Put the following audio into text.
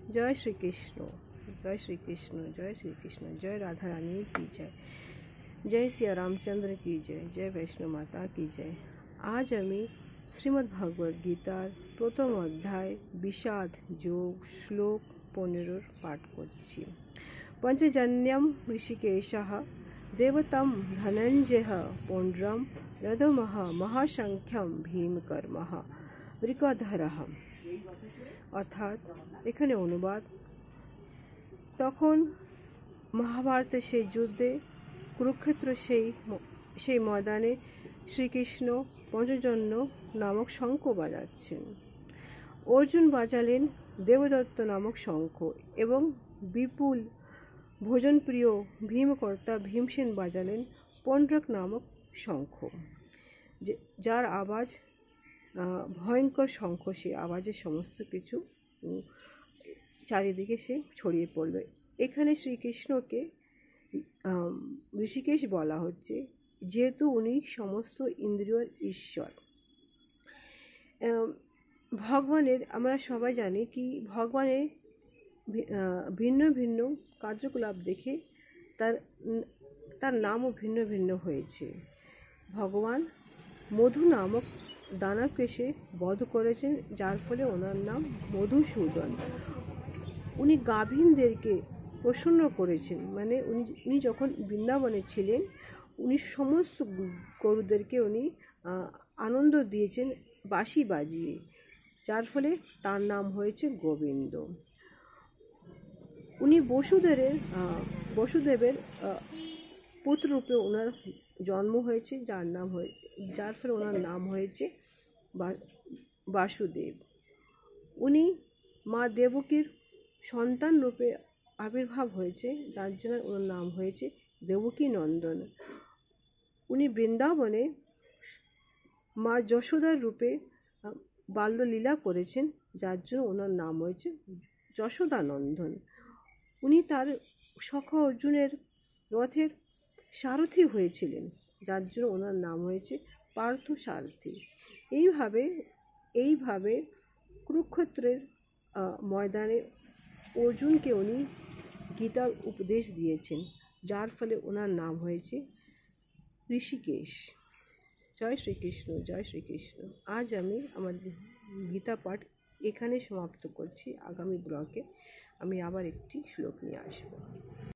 जय श्री कृष्ण, जय श्री कृष्ण, जय श्री कृष्ण। जय राधा रानी की जय, जय श्री रामचंद्र की जय, जय वैष्णो माता की जय। आज हमें श्रीमद् भगवद गीतार प्रथम अध्याय বিষাদ যোগ শ্লোক 15 পাঠ করছি। পঞ্চজন্যম ঋষিকেশः দেবতম ধনঞ্জয়ः পৌণ্ড্রম দদমः মহাসংখ্যম ভীমকর্মः বৃকধরः। অর্থাৎ এখানে অনুবাদ, তখন মহাভারতের সেই যুদ্ধে কুরুক্ষেত্র সেই ময়দানে শ্রীকৃষ্ণ পঞ্চজন্য নামক শঙ্খ বাজাচ্ছেন। অর্জুন বাজালেন দেবদত্ত নামক শঙ্খ এবং বিপুল ভোজনপ্রিয় ভীমকর্তা ভীমসেন বাজালেন পৌণ্ড্রক নামক শঙ্খ, যার আওয়াজ ভয়ঙ্কর শঙ্খ, সে আওয়াজের সমস্ত কিছু চারিদিকে সে ছড়িয়ে পড়ল। এখানে শ্রীকৃষ্ণকে ঋষিকেশ বলা হচ্ছে, যেহেতু উনি সমস্ত ইন্দ্রিয়র ঈশ্বর। ভগবানের আমরা সবাই জানি কি ভগবানের ভিন্ন ভিন্ন কার্যকলাপ দেখে তার নামও ভিন্ন ভিন্ন হয়েছে। ভগবান মধু নামক দানবকে সে বধ করেছেন, যার ফলে ওনার নাম মধুসূদন। উনি গাভীনদেরকে প্রসন্ন করেছেন, মানে উনি যখন বৃন্দাবনে ছিলেন উনি সমস্ত গরুদেরকে উনি আনন্দ দিয়েছেন বাঁশি বাজিয়ে, যার ফলে তার নাম হয়েছে গোবিন্দ। উনি বসুদেবের পুত্ররূপে ওনার জন্ম হয়েছে, যার ফলে ওনার নাম হয়েছে বাসুদেব। উনি মা দেবকীর সন্তান রূপে আবির্ভাব হয়েছে, যার জন্য ওনার নাম হয়েছে দেবকী নন্দন। উনি বৃন্দাবনে মা যশোদার রূপে বাল্যলীলা করেছেন, যার জন্য ওনার নাম হয়েছে যশোদানন্দন। উনি তার সখা অর্জুনের রথের সারথি হয়েছিলেন, যার জন্য ওনার নাম হয়েছে পার্থসারথি। এইভাবে কুরুক্ষেত্রের ময়দানে অর্জুনকে উনি গীতার উপদেশ দিয়েছেন, যার ফলে ওনার নাম হয়েছে ঋষিকেশ। জয় শ্রীকৃষ্ণ, জয় শ্রীকৃষ্ণ। আজ আমি আমার গীতা পাঠ এখানে সমাপ্ত করছি। আগামী ব্লগে আমি আবার একটি শ্লোক নিয়ে আসবো।